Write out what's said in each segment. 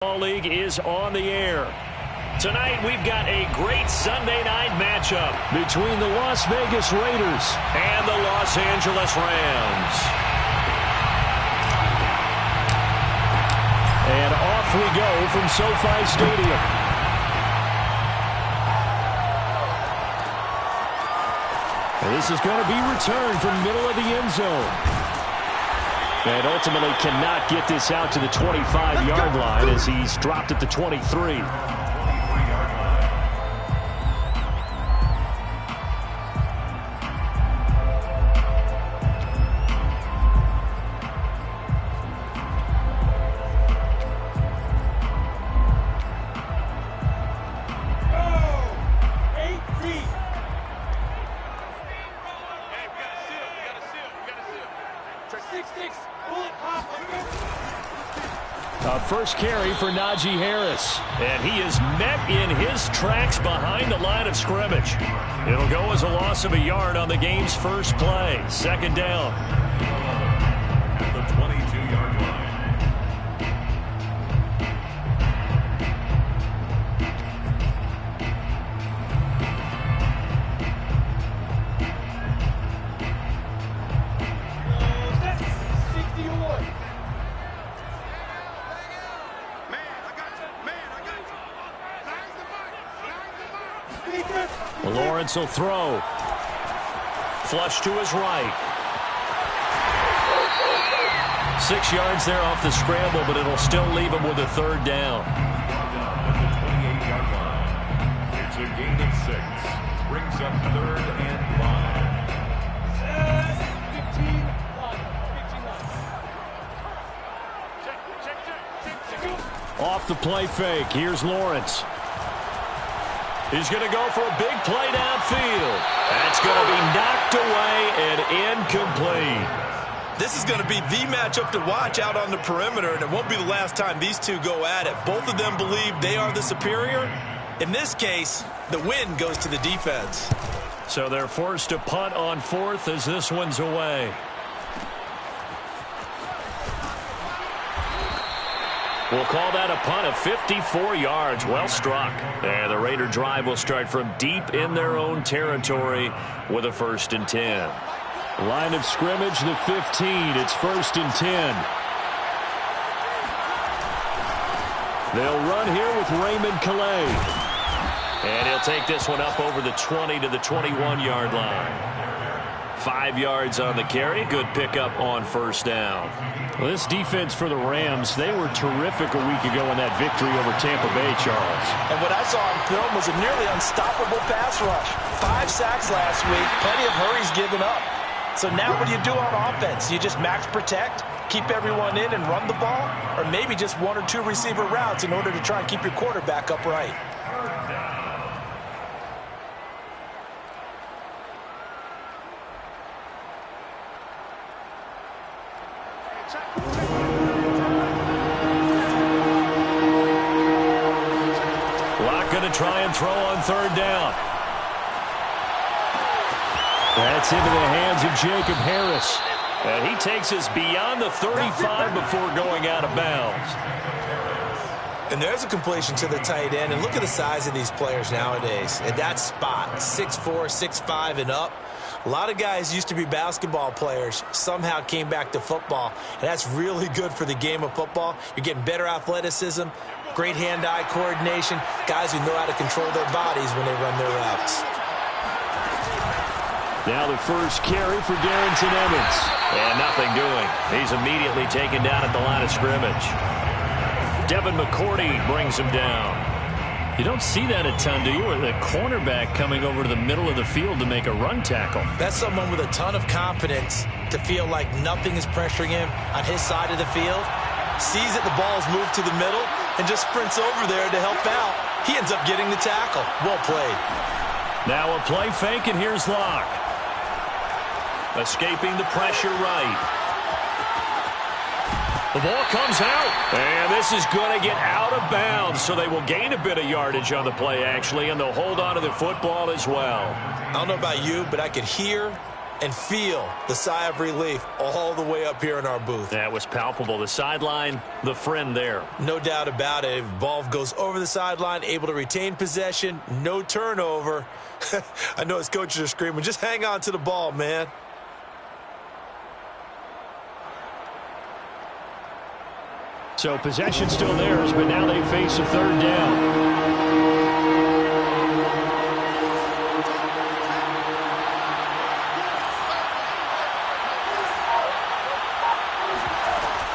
League is on the air. Tonight we've got a great Sunday night matchup between the Las Vegas Raiders and the Los Angeles Rams. And off we go from SoFi Stadium. And this is going to be returned from middle of the end zone. And ultimately cannot get this out to the 25-yard line as he's dropped at the 23. First carry for Najee Harris. And he is met in his tracks behind the line of scrimmage. It'll go as a loss of a yard on the game's first play. Second down. The 22-yard line. Lawrence will throw. Flush to his right. 6 yards there off the scramble, but it'll still leave him with a third down. At the 28-yard line. It's a gain of 6. Brings up 3rd and 5. Off the play fake. Here's Lawrence. He's going to go for a big play downfield. That's going to be knocked away and incomplete. This is going to be the matchup to watch out on the perimeter, and it won't be the last time these two go at it. Both of them believe they are the superior. In this case, the win goes to the defense. So they're forced to punt on 4th as this one's away. We'll call that a punt of 54 yards. Well struck. And the Raider drive will start from deep in their own territory with a 1st and 10. Line of scrimmage, the 15. It's 1st and 10. They'll run here with Raymond Calais. And he'll take this one up over the 20 to the 21-yard line. 5 yards on the carry. Good pickup on 1st down. Well, this defense for the Rams, they were terrific a week ago in that victory over Tampa Bay, Charles. And what I saw on film was a nearly unstoppable pass rush. 5 sacks last week, plenty of hurries given up. So now what do you do on offense? You just max protect, keep everyone in and run the ball, or maybe just 1 or 2 receiver routes in order to try and keep your quarterback upright. Try and throw on 3rd down. That's into the hands of Jacob Harris. And he takes us beyond the 35 before going out of bounds. And there's a completion to the tight end. And look at the size of these players nowadays. At that spot, 6'4", 6'5", and up. A lot of guys used to be basketball players, somehow came back to football. And that's really good for the game of football. You're getting better athleticism, great hand-eye coordination, guys who know how to control their bodies when they run their routes. Now the first carry for Darrington Evans. And nothing doing. He's immediately taken down at the line of scrimmage. Devin McCourty brings him down. You don't see that a ton, do you? With a cornerback coming over to the middle of the field to make a run tackle. That's someone with a ton of confidence to feel like nothing is pressuring him on his side of the field. Sees that the ball's moved to the middle and just sprints over there to help out. He ends up getting the tackle. Well played. Now a play fake, and here's Locke. Escaping the pressure right. The ball comes out, and this is going to get out of bounds, so they will gain a bit of yardage on the play, actually, and they'll hold on to the football as well. I don't know about you, but I could hear and feel the sigh of relief all the way up here in our booth. That was palpable. The sideline, the friend there. No doubt about it. If ball goes over the sideline, able to retain possession, no turnover. I know his coaches are screaming, just hang on to the ball, man. So possession still theirs, but now they face a third down.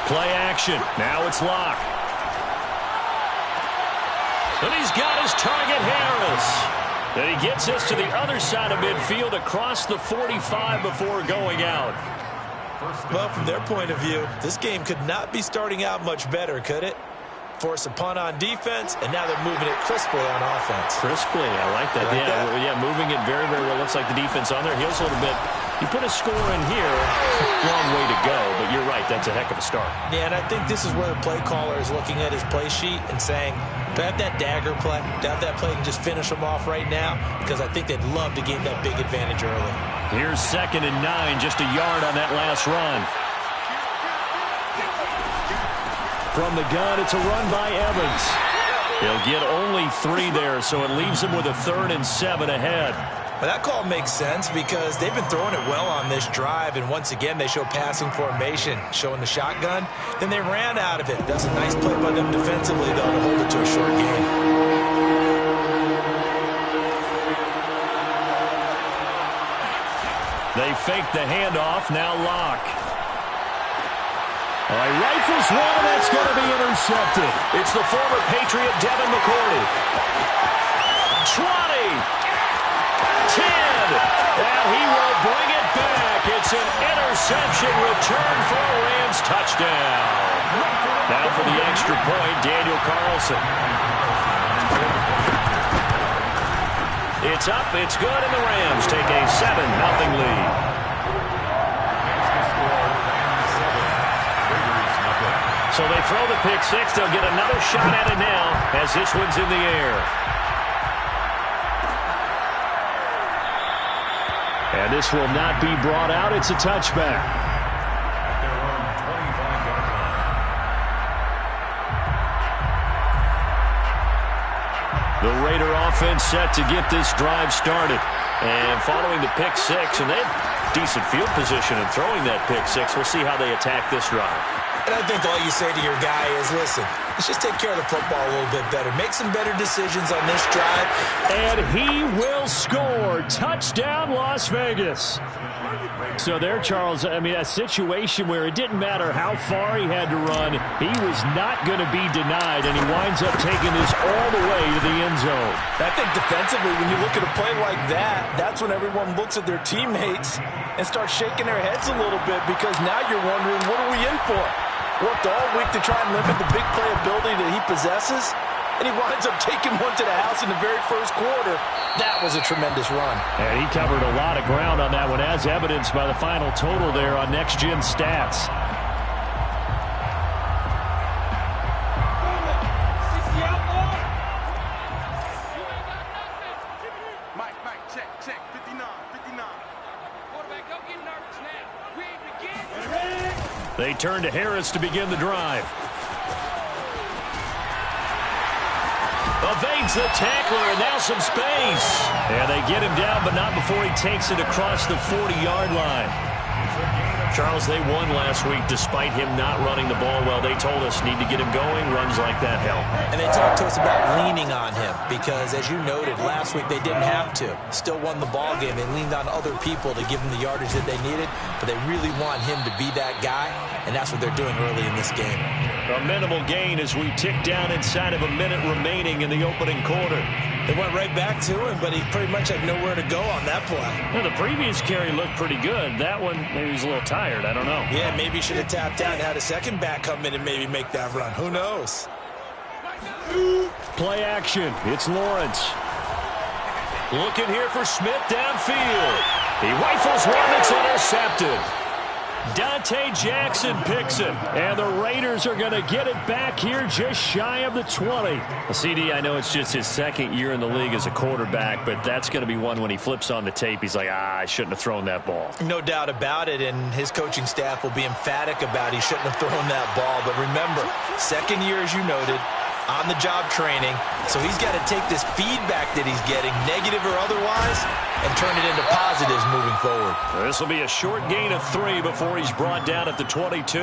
Play action. Now it's Locke. And he's got his target, Harris. And he gets us to the other side of midfield across the 45 before going out. Well, from their point of view, this game could not be starting out much better, could it? Force a punt on defense, and now they're moving it crisply on offense. Crisply, I like that. Yeah, moving it very, very well. Looks like the defense on their heels a little bit. You put a score in here, long way to go, but you're right, that's a heck of a start. Yeah, and I think this is where the play caller is looking at his play sheet and saying, do I have that dagger play? Do I have that play and just finish them off right now? Because I think they'd love to gain that big advantage early. Here's 2nd and 9, just a yard on that last run. From the gun, it's a run by Evans. He'll get only 3 there, so it leaves him with a 3rd and 7 ahead. Well, that call makes sense because they've been throwing it well on this drive, and once again, they show passing formation, showing the shotgun. Then they ran out of it. That's a nice play by them defensively, though, to hold it to a short game. They fake the handoff, now Locke. All right, rifles one, and that's going to be intercepted. It's the former Patriot Devin McCourty. 20. 10, and he will bring it back. It's an interception return for a Rams touchdown. Now for the extra point, Daniel Carlson. It's up, it's good, and the Rams take a 7-0 lead. So they throw the pick six. They'll get another shot at it now as this one's in the air. And this will not be brought out. It's a touchback. The Raider offense set to get this drive started. And following the pick six, and they have decent field position in throwing that pick six. We'll see how they attack this drive. And I think all you say to your guy is, listen, let's just take care of the football a little bit better. Make some better decisions on this drive. And he will score. Touchdown, Las Vegas. So there, Charles, I mean, a situation where it didn't matter how far he had to run. He was not going to be denied, and he winds up taking this all the way to the end zone. I think defensively, when you look at a play like that, that's when everyone looks at their teammates and starts shaking their heads a little bit because now you're wondering, what are we in for? Worked all week to try and limit the big play ability that he possesses, and he winds up taking one to the house in the very first quarter. That was a tremendous run. And he covered a lot of ground on that one, as evidenced by the final total there on Next Gen Stats. Mike, check, 59. Quarterback, don't get nervous now. We ain't beginning. They turn to Harris to begin the drive. Evades the tackler, and now some space. And they get him down, but not before he takes it across the 40-yard line. Charles, they won last week despite him not running the ball well. They told us need to get him going. Runs like that help. And they talked to us about leaning on him because, as you noted, last week they didn't have to. Still won the ball game. They leaned on other people to give them the yardage that they needed, but they really want him to be that guy, and that's what they're doing early in this game. A minimal gain as we tick down inside of a minute remaining in the opening quarter. They went right back to him, but he pretty much had nowhere to go on that play. Well, the previous carry looked pretty good. That one, maybe he's a little tired. I don't know. Yeah, maybe he should have tapped out and had a second back come in and maybe make that run. Who knows? Play action. It's Lawrence. Looking here for Smith downfield. He rifles one that's intercepted. Dante Jackson picks it. And the Raiders are going to get it back here just shy of the 20. CD, I know it's just his second year in the league as a quarterback, but that's going to be one when he flips on the tape. He's like, I shouldn't have thrown that ball. No doubt about it, and his coaching staff will be emphatic about he shouldn't have thrown that ball. But remember, second year, as you noted, on-the-job training, so he's got to take this feedback that he's getting, negative or otherwise, and turn it into positives moving forward. This will be a short gain of 3 before he's brought down at the 22.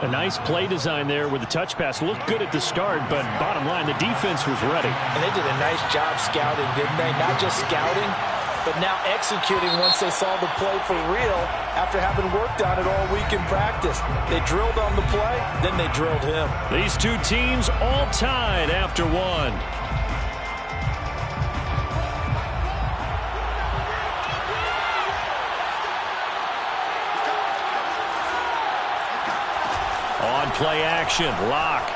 A nice play design there with the touch pass. Looked good at the start, but bottom line, the defense was ready. And they did a nice job scouting, didn't they? Not just scouting, but now executing once they saw the play for real after having worked on it all week in practice. They drilled on the play, then they drilled him. These two teams all tied after 1. On play action, Locke.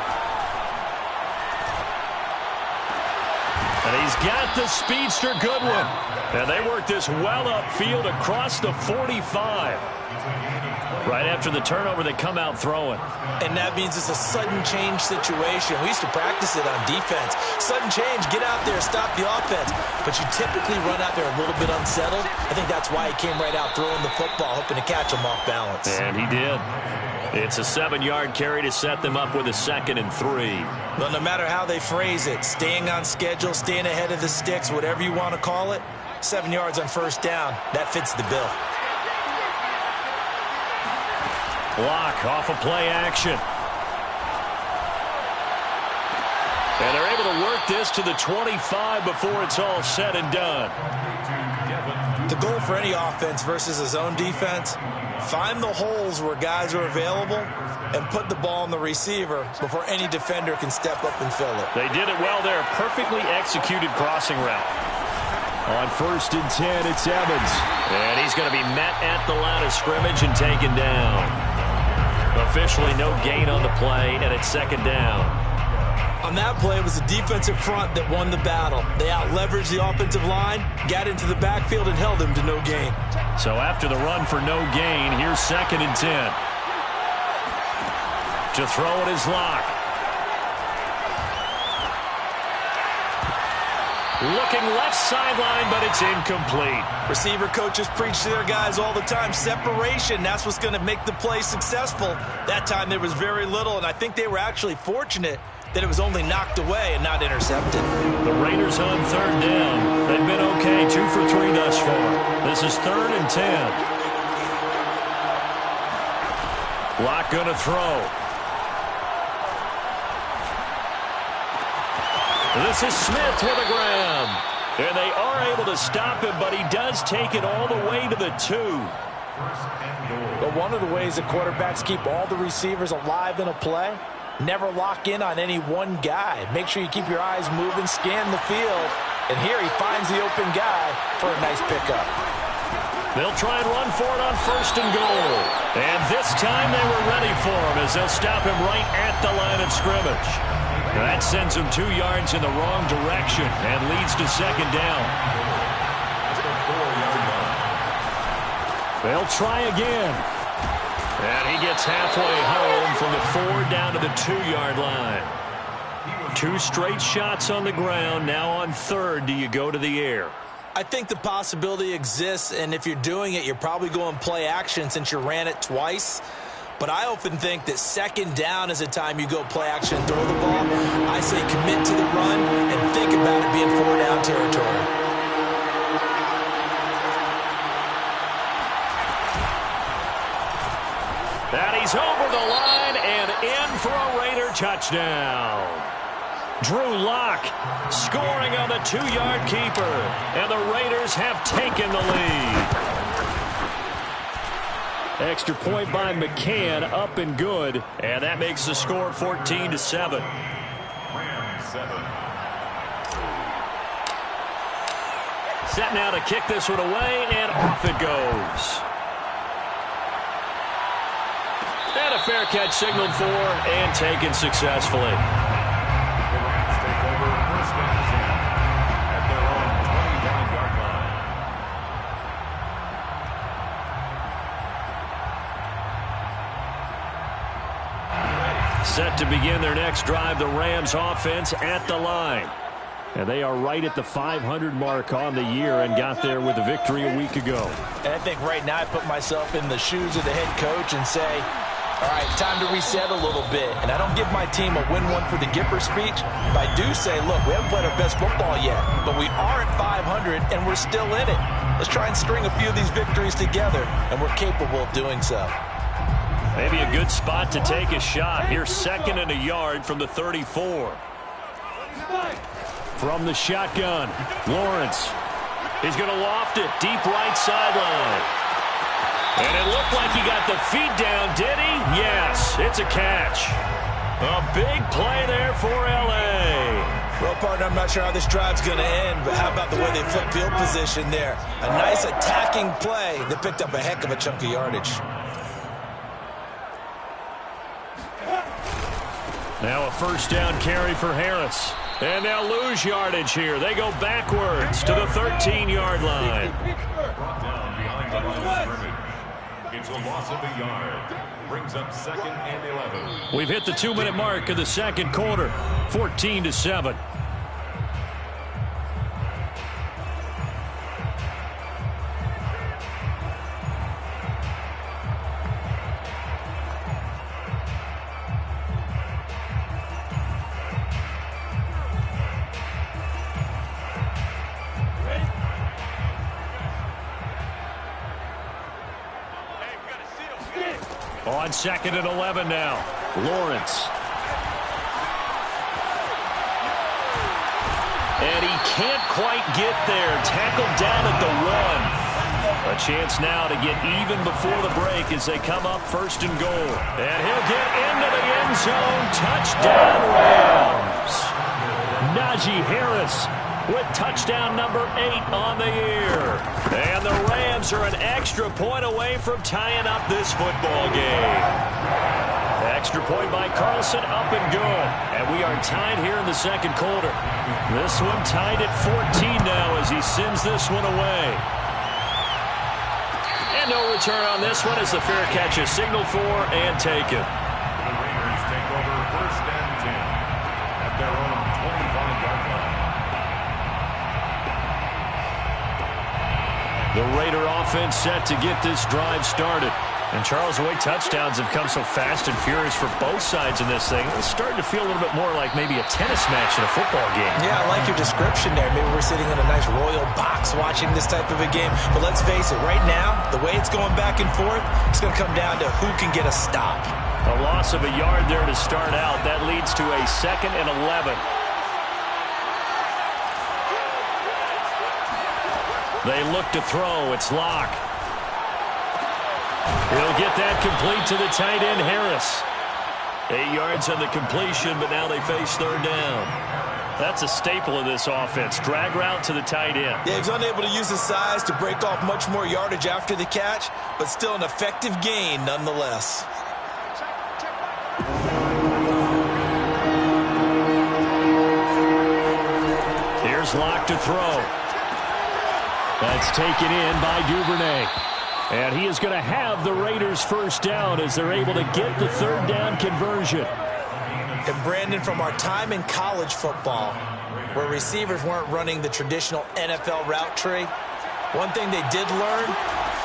And he's got the speedster Goodwin. And they work this well upfield across the 45. Right after the turnover, they come out throwing. And that means it's a sudden change situation. We used to practice it on defense. Sudden change, get out there, stop the offense. But you typically run out there a little bit unsettled. I think that's why he came right out throwing the football, hoping to catch him off balance. And he did. It's a 7-yard carry to set them up with a 2nd and 3. Well, no matter how they phrase it, staying on schedule, staying ahead of the sticks, whatever you want to call it, 7 yards on first down, that fits the bill. Block off of play action. And they're able to work this to the 25 before it's all said and done. The goal for any offense versus his own defense, find the holes where guys are available and put the ball on the receiver before any defender can step up and fill it. They did it well there. Perfectly executed crossing route. On 1st and 10, it's Evans. And he's going to be met at the line of scrimmage and taken down. Officially no gain on the play, and it's 2nd down. On that play, it was the defensive front that won the battle. They out-leveraged the offensive line, got into the backfield, and held him to no gain. So after the run for no gain, here's 2nd and 10. To throw it is Locke. Looking left sideline, but it's incomplete. Receiver coaches preach to their guys all the time. Separation, that's what's going to make the play successful. That time there was very little, and I think they were actually fortunate that it was only knocked away and not intercepted. The Raiders on 3rd down. They've been okay, 2 for 3 thus far. This is 3rd and 10. Locke going to throw. This is Smith with a grab. And they are able to stop him, but he does take it all the way to the 2. But one of the ways that quarterbacks keep all the receivers alive in a play, never lock in on any one guy. Make sure you keep your eyes moving, scan the field. And here he finds the open guy for a nice pickup. They'll try and run for it on 1st and goal. And this time they were ready for him as they'll stop him right at the line of scrimmage. That sends him 2 yards in the wrong direction and leads to 2nd down. They'll try again. And he gets halfway home from the 4 down to the 2-yard line. 2 straight shots on the ground. Now on 3rd, do you go to the air? I think the possibility exists, and if you're doing it, you're probably going play action since you ran it twice. But I often think that 2nd down is a time you go play action and throw the ball. I say commit to the run and think about it being 4-down territory. And he's over the line and in for a Raider touchdown. Drew Locke scoring on the 2-yard keeper. And the Raiders have taken the lead. Extra point by McCann, up and good. And that makes the score 14-7. Set now to kick this one away, and off it goes. And a fair catch signaled for and taken successfully. Set to begin their next drive, the Rams offense at the line. And they are right at the 500 mark on the year and got there with a victory a week ago. And I think right now I put myself in the shoes of the head coach and say, all right, time to reset a little bit. And I don't give my team a win one for the Gipper speech, but I do say, look, we haven't played our best football yet, but we are at 500 and we're still in it. Let's try and string a few of these victories together, and we're capable of doing so. Maybe a good spot to take a shot. Here's 2nd and a yard from the 34. From the shotgun, Lawrence. He's going to loft it deep right sideline. And it looked like he got the feet down, did he? Yes, it's a catch. A big play there for L.A. Well, partner, I'm not sure how this drive's going to end, but how about the way they flip field position there? A nice attacking play that picked up a heck of a chunk of yardage. Now a first down carry for Harris. And they'll lose yardage here. They go backwards to the 13-yard line. Brought down behind the line of scrimmage. It's a loss of a yard. Brings up 2nd and 11. We've hit the 2-minute mark of the second quarter. 14-7. On 2nd and 11 now. Lawrence. And he can't quite get there. Tackled down at the 1. A chance now to get even before the break as they come up 1st and goal. And he'll get into the end zone. Touchdown Rams. Najee Harris with touchdown number 8 on the year. And the Rams are an extra point away from tying up this football game. Extra point by Carlson, up and good. And we are tied here in the second quarter. This one tied at 14 now as he sends this one away. And no return on this one as the fair catch is signaled for and taken. The Raiders take over 1st and 10 at their own 25-yard line. The Raider offense set to get this drive started. And Charles, the way touchdowns have come so fast and furious for both sides in this thing, it's starting to feel a little bit more like maybe a tennis match in a football game. Yeah, I like your description there. Maybe we're sitting in a nice royal box watching this type of a game. But let's face it, right now, the way it's going back and forth, it's going to come down to who can get a stop. A loss of a yard there to start out. That leads to a 2nd and 11. They look to throw. It's Locke. He'll get that complete to the tight end, Harris. 8 yards on the completion, but now they face 3rd down. That's a staple of this offense. Drag route to the tight end. Yeah, he's unable to use his size to break off much more yardage after the catch, but still an effective gain nonetheless. Here's Locke to throw. That's taken in by Duvernay. And he is going to have the Raiders first down as they're able to get the 3rd down conversion. And Brandon, from our time in college football, where receivers weren't running the traditional NFL route tree, one thing they did learn,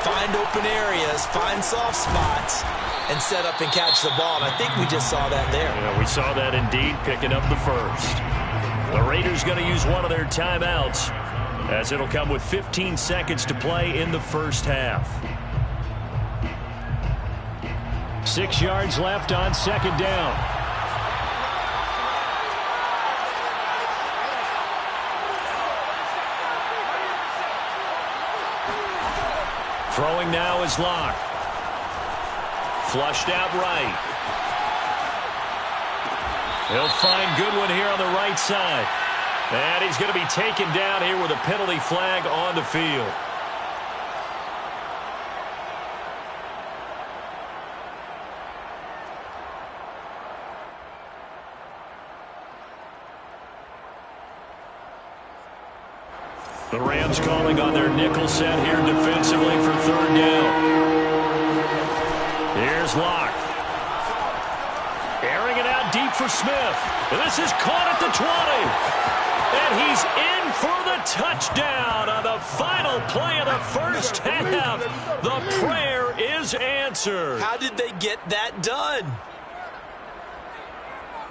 find open areas, find soft spots, and set up and catch the ball. And I think we just saw that there. Yeah, we saw that indeed, picking up the first. The Raiders going to use one of their timeouts, as it'll come with 15 seconds to play in the first half. 6 yards left on 2nd down. Throwing now is Locke. Flushed out right. He'll find Goodwin here on the right side. And he's going to be taken down here with a penalty flag on the field. The Rams calling on their nickel set here defensively for 3rd down. Here's Locke. Airing it out for Smith. And this is caught at the 20. And he's in for the touchdown on the final play of the first half. The prayer is answered. How did they get that done?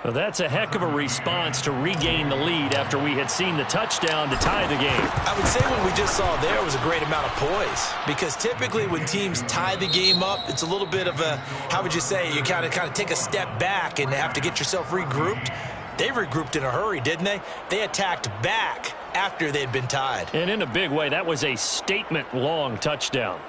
Well, that's a heck of a response to regain the lead after we had seen the touchdown to tie the game. I would say what we just saw there was a great amount of poise, because typically when teams tie the game up, it's a little bit of a, how would you say, you kind of take a step back and have to get yourself regrouped. They regrouped in a hurry, didn't they? They attacked back after they'd been tied. And in a big way, that was a statement-long touchdown.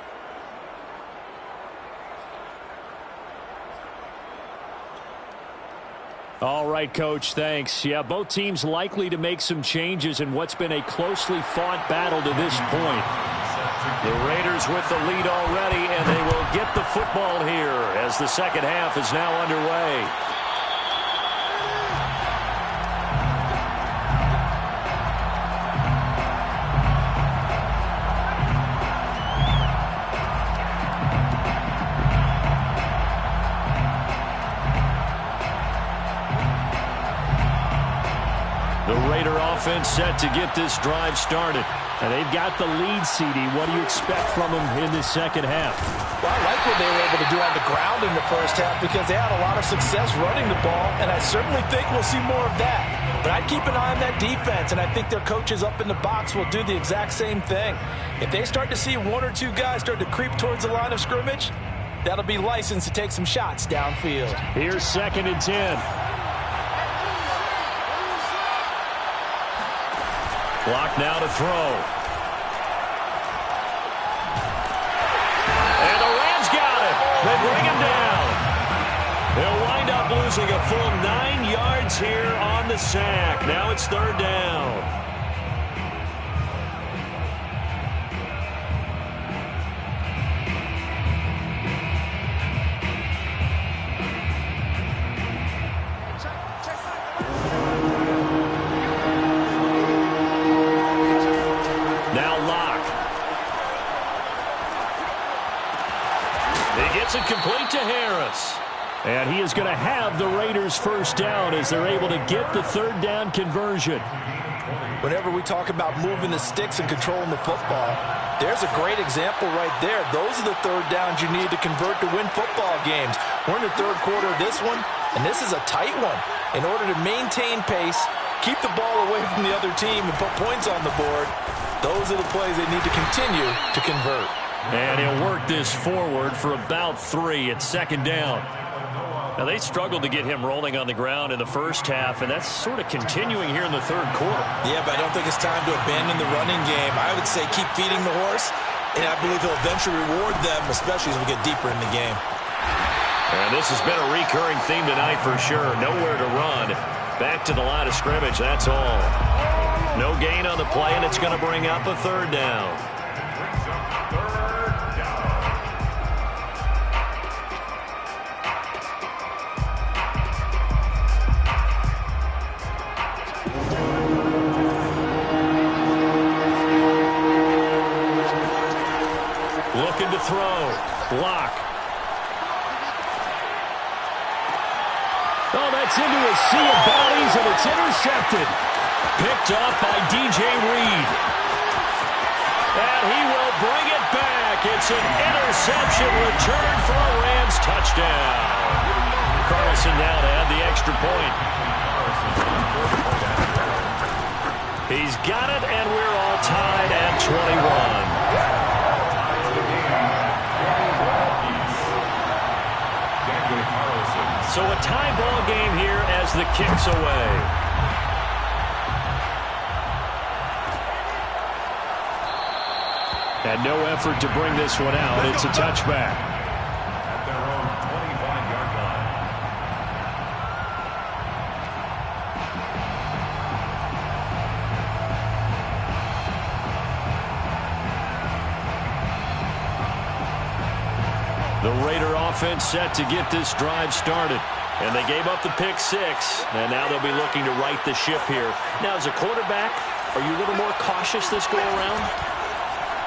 All right, Coach, thanks. Yeah, both teams likely to make some changes in what's been a closely fought battle to this point. The Raiders with the lead already, and they will get the football here as the second half is now underway. The Raider offense set to get this drive started. And they've got the lead, CD. What do you expect from them in the second half? Well, I like what they were able to do on the ground in the first half, because they had a lot of success running the ball, and I certainly think we'll see more of that. But I'd keep an eye on that defense, and I think their coaches up in the box will do the exact same thing. If they start to see one or two guys start to creep towards the line of scrimmage, that'll be licensed to take some shots downfield. Here's 2nd and 10. Block now to throw. And the Rams got it. They bring him down. They'll wind up losing a full 9 yards here on the sack. Now it's 3rd down. It complete to Harris. And he is going to have the Raiders first down as they're able to get the 3rd down conversion. Whenever we talk about moving the sticks and controlling the football, there's a great example right there. Those are the 3rd downs you need to convert to win football games. We're in the 3rd quarter of this one, and this is a tight one. In order to maintain pace, keep the ball away from the other team, and put points on the board, those are the plays they need to continue to convert. And he'll work this forward for about 3 at 2nd down. Now, they struggled to get him rolling on the ground in the first half, and that's sort of continuing here in the 3rd quarter. Yeah, but I don't think it's time to abandon the running game. I would say keep feeding the horse, and I believe he'll eventually reward them, especially as we get deeper in the game. And this has been a recurring theme tonight for sure. Nowhere to run. Back to the line of scrimmage, that's all. No gain on the play, and it's going to bring up a 3rd down. Looking to throw. Block. Oh, that's into a sea of bodies, and it's intercepted. Picked off by DJ Reed. And he will bring it back. It's an interception return for a Rams touchdown. Carlson now to add the extra point. He's got it, and we're all tied at 21. So a tie ball game here as the kick's away. And no effort to bring this one out. It's a touchback. At their own 25-yard line. The Raider offense set to get this drive started. And they gave up the pick 6. And now they'll be looking to right the ship here. Now, as a quarterback, are you a little more cautious this go around?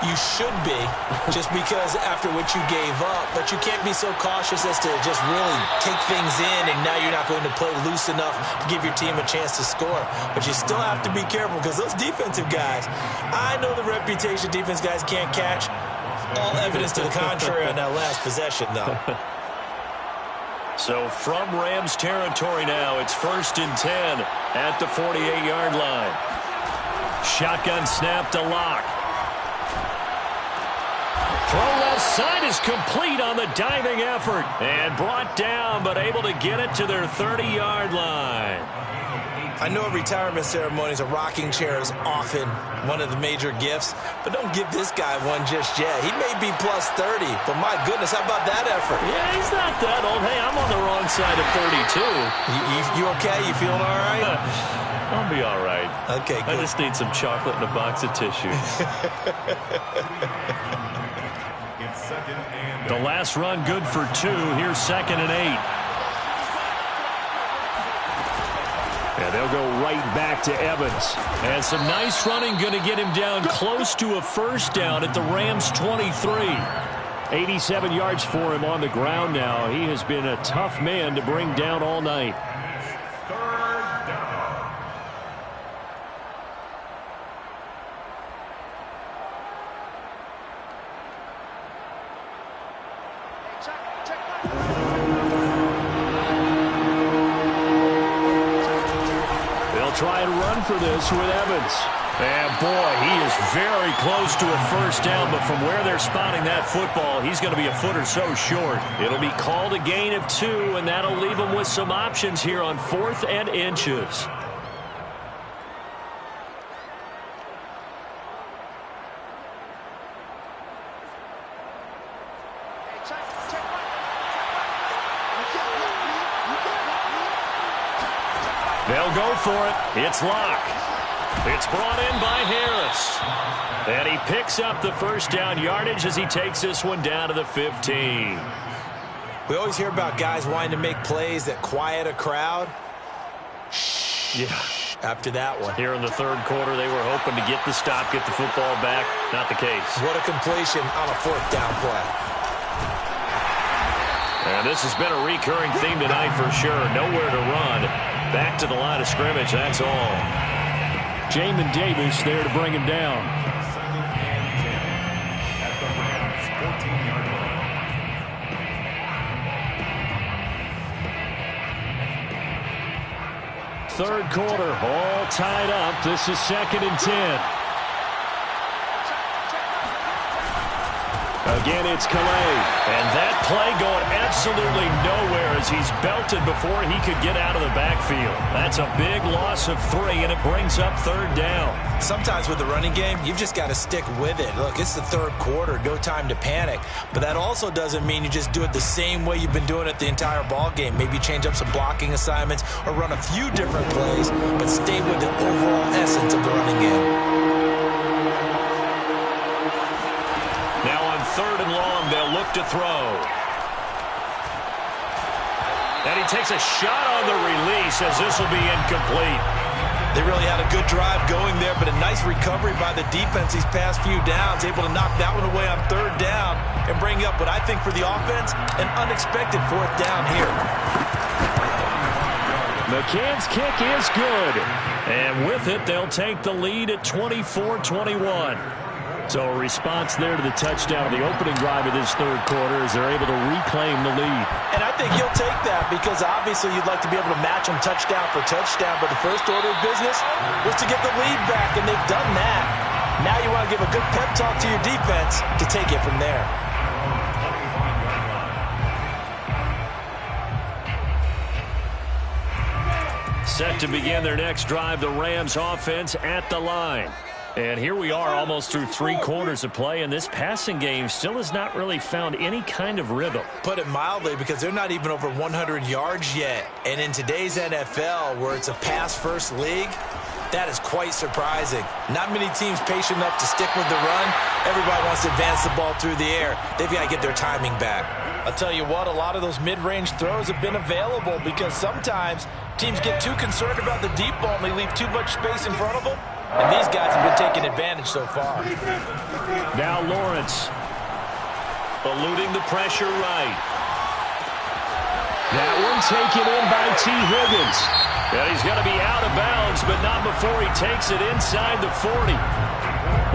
You should be, just because after what you gave up, but you can't be so cautious as to just really take things in, and now you're not going to play loose enough to give your team a chance to score. But you still have to be careful, because those defensive guys, I know the reputation defense guys can't catch. All evidence to the contrary on that last possession, though. So from Rams territory now, it's 1st and 10 at the 48-yard line. Shotgun snap to Locke. Throw left side is complete on the diving effort. And brought down, but able to get it to their 30-yard line. I know at retirement ceremonies, a rocking chair is often one of the major gifts, but don't give this guy one just yet. He may be plus 30, but my goodness, how about that effort? Yeah, he's not that old. Hey, I'm on the wrong side of 32. You okay? You feeling all right? I'll be all right. Okay, good. I just need some chocolate and a box of tissues. The last run good for 2. Here's 2nd and 8. And they'll go right back to Evans. And some nice running going to get him down close to a first down at the Rams 23. 87 yards for him on the ground now. He has been a tough man to bring down all night. Try and run for this with Evans. And boy, he is very close to a first down, but from where they're spotting that football, he's going to be a foot or so short. It'll be called a gain of 2, and that'll leave him with some options here on 4th and inches. They'll go for it. It's Locke. It's brought in by Harris. And he picks up the first down yardage as he takes this one down to the 15. We always hear about guys wanting to make plays that quiet a crowd. Yeah. After that one. Here in the 3rd quarter, they were hoping to get the stop, get the football back. Not the case. What a completion on a 4th down play. And this has been a recurring theme tonight for sure. Nowhere to run. Back to the line of scrimmage, that's all. Jamin Davis there to bring him down. At the Rams 14-yard line. 3rd quarter, all tied up. This is 2nd and 10. Again, it's Calais. And that play going absolutely nowhere as he's belted before he could get out of the backfield. That's a big loss of 3, and it brings up 3rd down. Sometimes with the running game, you've just got to stick with it. Look, it's the 3rd quarter, no time to panic. But that also doesn't mean you just do it the same way you've been doing it the entire ball game. Maybe change up some blocking assignments or run a few different plays, but stay with the overall essence of the running game. 3rd and long, they'll look to throw. And he takes a shot on the release as this will be incomplete. They really had a good drive going there, but a nice recovery by the defense these past few downs, able to knock that one away on 3rd down and bring up what I think for the offense, an unexpected 4th down here. McCann's kick is good. And with it, they'll take the lead at 24-21. So a response there to the touchdown of the opening drive of this 3rd quarter as they're able to reclaim the lead. And I think he'll take that because obviously you'd like to be able to match them touchdown for touchdown, but the first order of business was to get the lead back, and they've done that. Now you want to give a good pep talk to your defense to take it from there. Set to begin their next drive, the Rams offense at the line. And here we are almost through 3 quarters of play, and this passing game still has not really found any kind of rhythm. Put it mildly, because they're not even over 100 yards yet. And in today's NFL, where it's a pass-first league, that is quite surprising. Not many teams patient enough to stick with the run. Everybody wants to advance the ball through the air. They've got to get their timing back. I'll tell you what, a lot of those mid-range throws have been available because sometimes teams get too concerned about the deep ball and they leave too much space in front of them. And these guys have been taking advantage so far. Now Lawrence. Eluding the pressure right. That one taken in by T. Higgins. And he's going to be out of bounds, but not before he takes it inside the 40.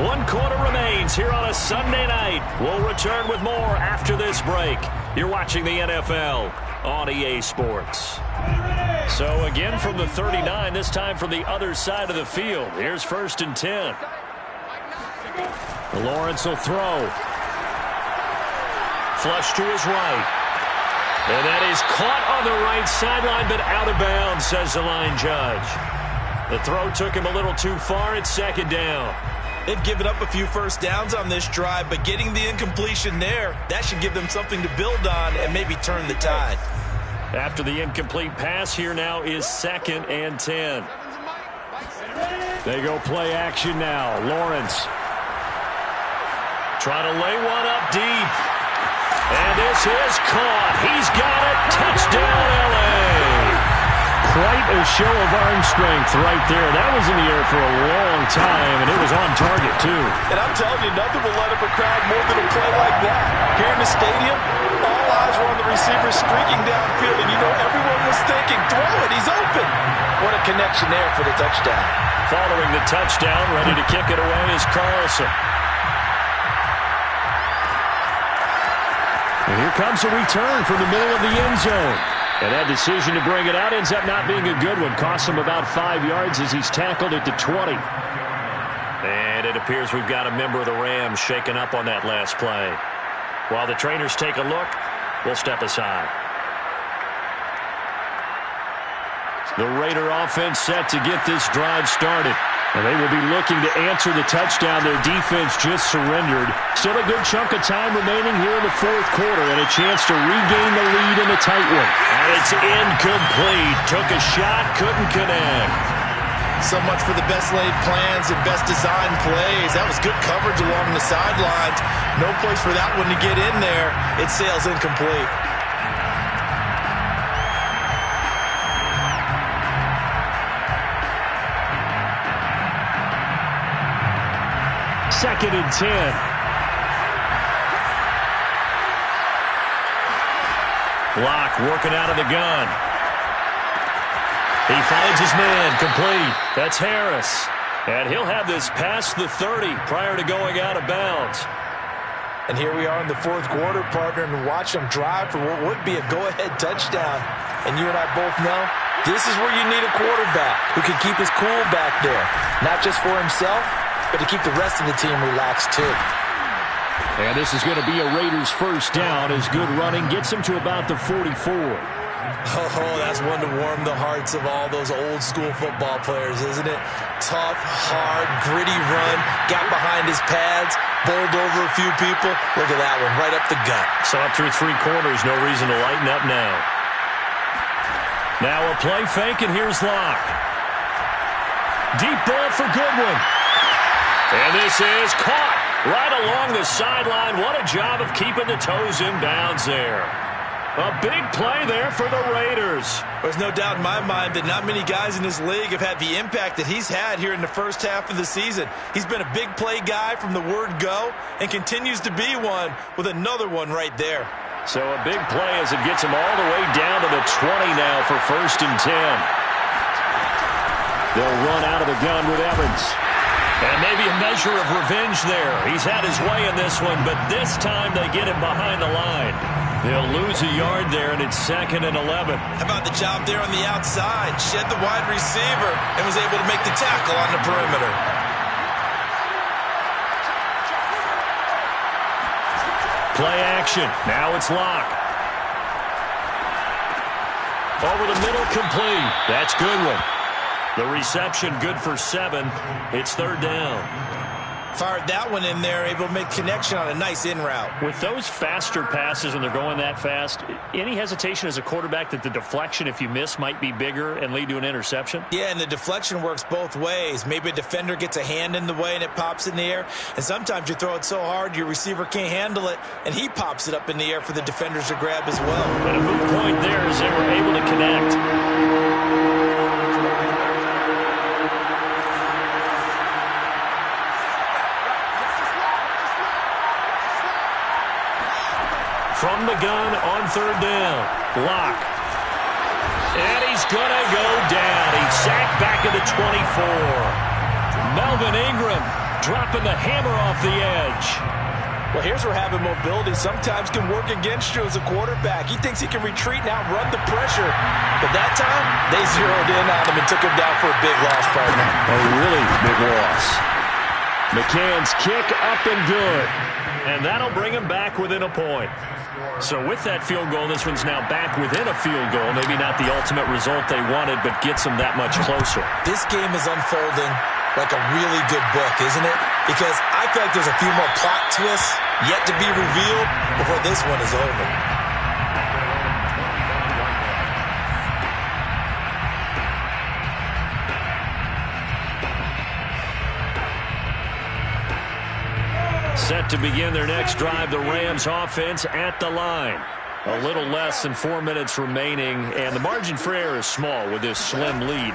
1 quarter remains here on a Sunday night. We'll return with more after this break. You're watching the NFL on EA Sports. So again from the 39, this time from the other side of the field. Here's 1st and 10. Lawrence will throw. Flush to his right. And that is caught on the right sideline, but out of bounds, says the line judge. The throw took him a little too far. It's 2nd down. They've given up a few first downs on this drive, but getting the incompletion there, that should give them something to build on and maybe turn the tide. After the incomplete pass, here now is 2nd and 10. They go play action now. Lawrence trying to lay one up deep. And this is caught. He's got it. Touchdown, L.A. Quite a show of arm strength right there. That was in the air for a long time, and it was on target, too. And I'm telling you, nothing will let up a crowd more than a play like that. Here in the stadium, all eyes were on the receiver streaking downfield, and you know everyone was thinking, throw it, he's open. What a connection there for the touchdown. Following the touchdown, ready to kick it away is Carlson. And here comes a return from the middle of the end zone. And that decision to bring it out ends up not being a good one. Costs him about 5 yards as he's tackled at the 20. And it appears we've got a member of the Rams shaken up on that last play. While the trainers take a look, we'll step aside. The Raider offense set to get this drive started. And they will be looking to answer the touchdown their defense just surrendered. Still a good chunk of time remaining here in the 4th quarter and a chance to regain the lead in a tight one. And it's incomplete. Took a shot, couldn't connect. So much for the best laid plans and best designed plays. That was good coverage along the sidelines. No place for that one to get in there. It sails incomplete. Second and 10. Block working out of the gun. He finds his man, complete. That's Harris. And he'll have this past the 30 prior to going out of bounds. And here we are in the 4th quarter, partner, and watch them drive for what would be a go-ahead touchdown. And you and I both know this is where you need a quarterback who can keep his cool back there. Not just for himself, but to keep the rest of the team relaxed, too. And this is going to be a Raiders first down as good running gets him to about the 44. Oh, that's one to warm the hearts of all those old-school football players, isn't it? Tough, hard, gritty run, got behind his pads, bowled over a few people. Look at that one, right up the gut. Saw it through 3 quarters, no reason to lighten up now. Now a play fake, and here's Locke. Deep ball for Goodwin. And this is caught right along the sideline. What a job of keeping the toes in bounds there. A big play there for the Raiders. There's no doubt in my mind that not many guys in this league have had the impact that he's had here in the first half of the season. He's been a big play guy from the word go and continues to be one with another one right there. So a big play as it gets him all the way down to the 20 now for 1st and 10. They'll run out of the gun with Evans. And maybe a measure of revenge there. He's had his way in this one, but this time they get him behind the line. They'll lose a yard there, and it's 2nd and 11. How about the job there on the outside? Shed the wide receiver and was able to make the tackle on the perimeter. Play action. Now it's Locke. Over the middle, complete. That's Goodwin. The reception good for 7. It's 3rd down. Fired that one in there, able to make connection on a nice in route. With those faster passes when they're going that fast, any hesitation as a quarterback that the deflection, if you miss, might be bigger and lead to an interception? Yeah, and the deflection works both ways. Maybe a defender gets a hand in the way and it pops in the air. And sometimes you throw it so hard your receiver can't handle it, and he pops it up in the air for the defenders to grab as well. But a moot point there is they were able to connect. gun on third down. Lock. And he's going to go down. He's sacked back at the 24. Melvin Ingram dropping the hammer off the edge. Well, here's where having mobility sometimes can work against you as a quarterback. He thinks he can retreat and outrun the pressure. But that time, they zeroed in on him and took him down for a big loss, partner. A really big loss. McCann's kick up and good. And that'll bring him back within a point. So with that field goal, this one's now back within a field goal. Maybe not the ultimate result they wanted, but gets them that much closer. This game is unfolding like a really good book, isn't it? Because I feel like there's a few more plot twists yet to be revealed before this one is over. Set to begin their next drive, the Rams offense at the line. A little less than 4 minutes remaining, and the margin for error is small with this slim lead.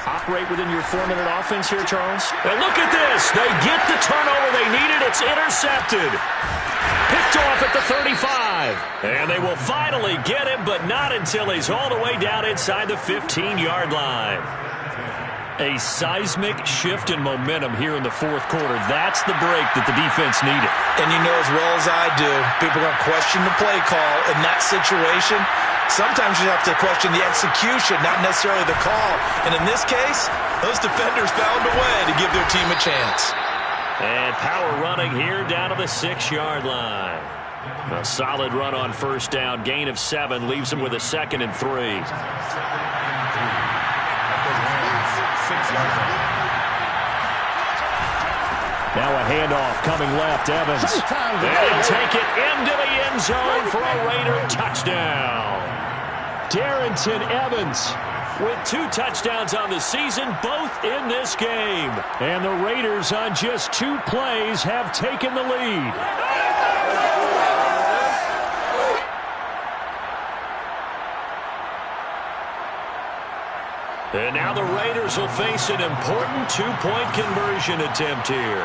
Operate within your 4-minute offense here, Charles. And look at this. They get the turnover they needed. It's intercepted. Picked off at the 35. And they will finally get him, but not until he's all the way down inside the 15-yard line. A seismic shift in momentum here in the fourth quarter. That's the break that the defense needed. And you know as well as I do, people are going to question the play call in that situation. Sometimes you have to question the execution, not necessarily the call. And in this case, those defenders found a way to give their team a chance. And power running here down to the 6-yard line. A solid run on first down. Gain of 7 leaves them with a 2nd and 3. Now a handoff coming left, Evans. And he'll take it into the end zone for a Raider touchdown. Darrington Evans with 2 touchdowns on the season, both in this game. And the Raiders on just 2 plays have taken the lead. And now the Raiders will face an important 2-point conversion attempt here.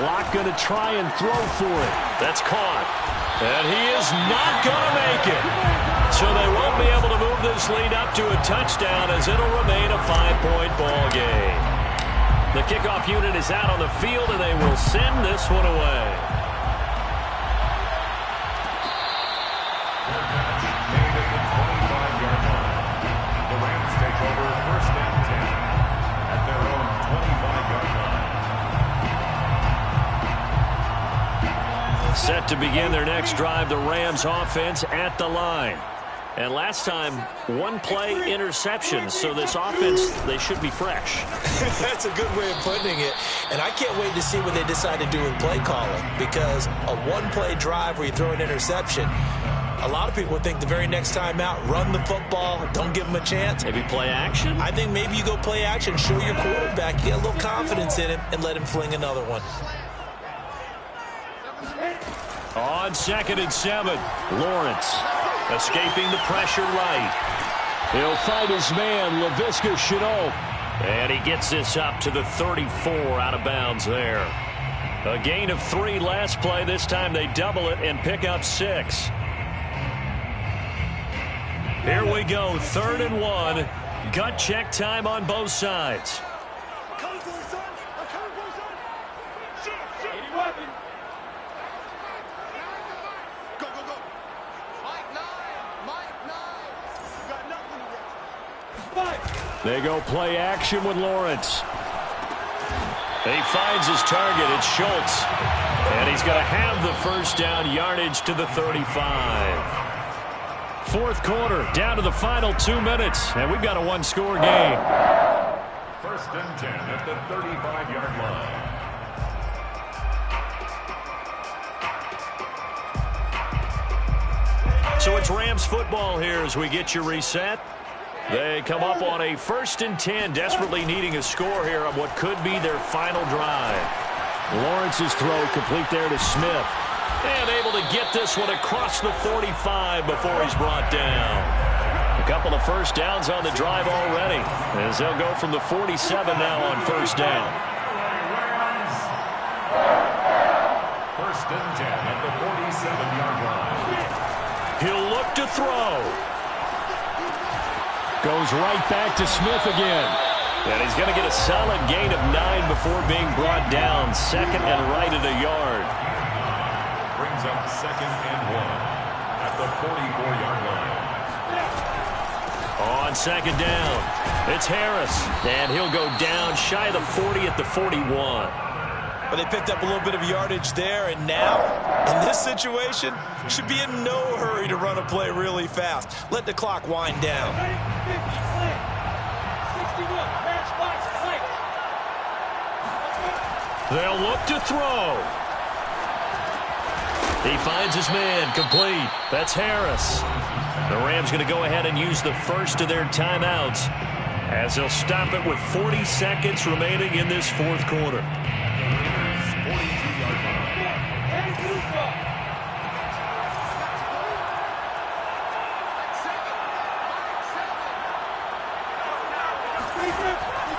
Locke going to try and throw for it. That's caught. And he is not going to make it. So they won't be able to move this lead up to a touchdown as it'll remain a 5-point ball game. The kickoff unit is out on the field and they will send this one away. Set to begin their next drive, the Rams offense at the line. And last time, 1-play interception, so this offense, they should be fresh. That's a good way of putting it. And I can't wait to see what they decide to do with play calling, because a 1-play drive where you throw an interception, a lot of people would think the very next time out, run the football, don't give them a chance. Maybe play action? I think maybe you go play action, show your quarterback, get a little confidence in him, and let him fling another one. On 2nd and 7, Lawrence escaping the pressure right. He'll fight his man, Laviska Shenault. And he gets this up to the 34 out of bounds there. A gain of 3 last play. This time they double it and pick up 6. Here we go, 3rd and 1. Gut check time on both sides. They go play action with Lawrence. He finds his target. It's Schultz. And he's going to have the first down, yardage to the 35. Fourth quarter, down to the final 2 minutes. And we've got a 1-score game. 1st and 10 at the 35-yard line. So it's Rams football here as we get you reset. They come up on a 1st and 10, desperately needing a score here on what could be their final drive. Lawrence's throw complete there to Smith. And able to get this one across the 45 before he's brought down. A couple of first downs on the drive already, as they'll go from the 47 now on first down. First and 10 at the 47-yard line. He'll look to throw. Goes right back to Smith again. And he's going to get a solid gain of 9 before being brought down. Second and right at a yard. Brings up second and 1 at the 44-yard line. On second down, it's Harris. And he'll go down shy of the 40 at the 41. But they picked up a little bit of yardage there, and now, in this situation, should be in no hurry to run a play really fast. Let the clock wind down. They'll look to throw. He finds his man, complete. That's Harris. The Rams going to go ahead and use the first of their timeouts as they'll stop it with 40 seconds remaining in this fourth quarter.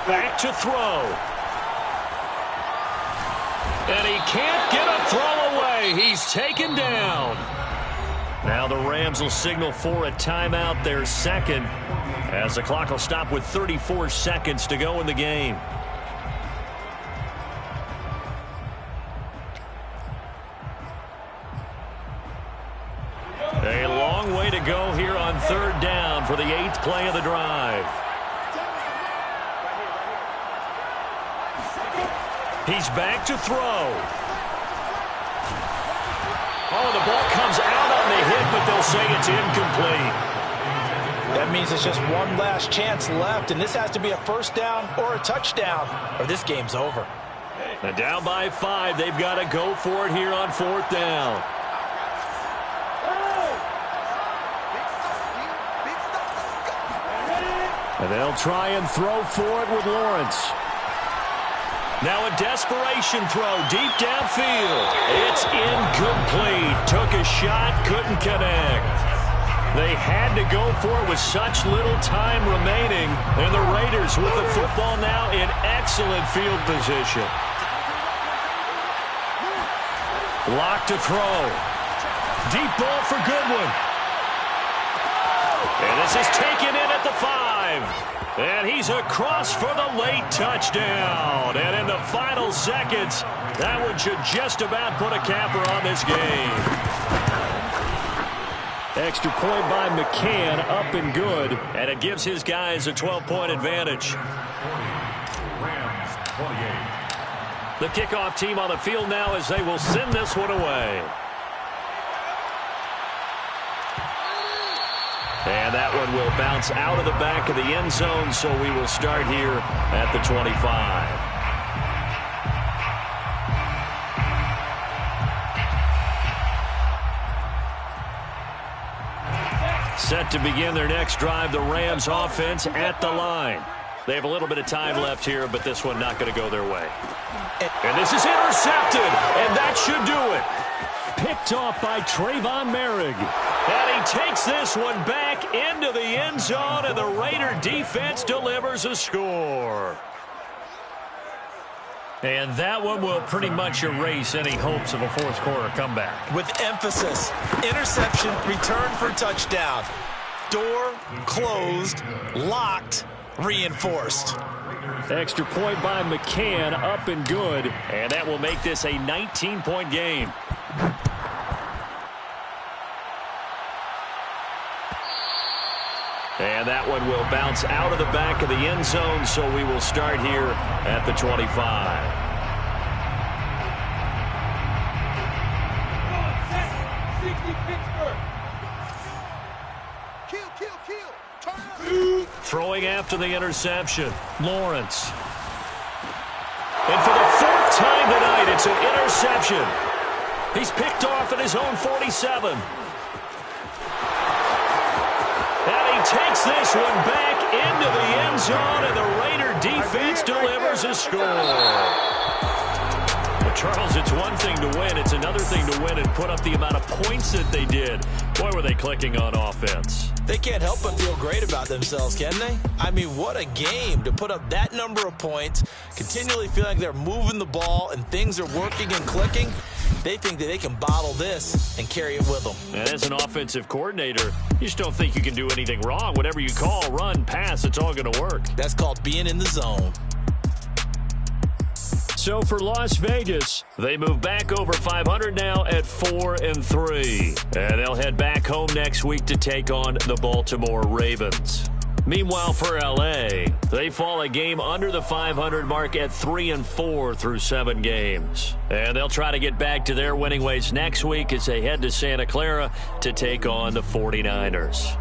Back to throw. And he can't get a throw away. He's taken down. Now the Rams will signal for a timeout, their second, as the clock will stop with 34 seconds to go in the game. A long way to go here on third down for the 8th play of the drive. He's back to throw. Oh, the ball comes out on the hit, but they'll say it's incomplete. That means it's just one last chance left, and this has to be a first down or a touchdown, or this game's over. And down by 5, they've got to go for it here on fourth down. And they'll try and throw for it with Lawrence. Now a desperation throw deep downfield. It's incomplete. Took a shot, couldn't connect. They had to go for it with such little time remaining. And the Raiders with the football now in excellent field position. Lock to throw. Deep ball for Goodwin. And this is taken in at the 5. And he's across for the late touchdown. And in the final seconds, that one should just about put a capper on this game. Extra point by McCann, up and good. And it gives his guys a 12-point advantage. Rams 28. The kickoff team on the field now as they will send this one away. And that one will bounce out of the back of the end zone, so we will start here at the 25. Set to begin their next drive, the Rams offense at the line. They have a little bit of time left here, but this one not going to go their way. And this is intercepted, and that should do it. Picked off by Trayvon Merrick. And he takes this one back into the end zone, and the Raider defense delivers a score. And that one will pretty much erase any hopes of a fourth quarter comeback. With emphasis, interception, return for touchdown. Door closed, locked, reinforced. Extra point by McCann, up and good. And that will make this a 19-point game. And that one will bounce out of the back of the end zone, so we will start here at the 25. Throwing after the interception, Lawrence. And for the 4th time tonight, it's an interception. He's picked off at his own 47. And he takes this one back into the end zone, and the Raider defense delivers a score. Well, Charles, it's one thing to win. It's another thing to win and put up the amount of points that they did. Boy, were they clicking on offense. They can't help but feel great about themselves, can they? I mean, what a game to put up that number of points, continually feeling like they're moving the ball and things are working and clicking. They think that they can bottle this and carry it with them. And as an offensive coordinator, you just don't think you can do anything wrong. Whatever you call, run, pass, it's all going to work. That's called being in the zone. So for Las Vegas, they move back over 500 now at 4-3. And they'll head back home next week to take on the Baltimore Ravens. Meanwhile, for L.A., they fall a game under the 500 mark at 3-4 through 7 games. And they'll try to get back to their winning ways next week as they head to Santa Clara to take on the 49ers.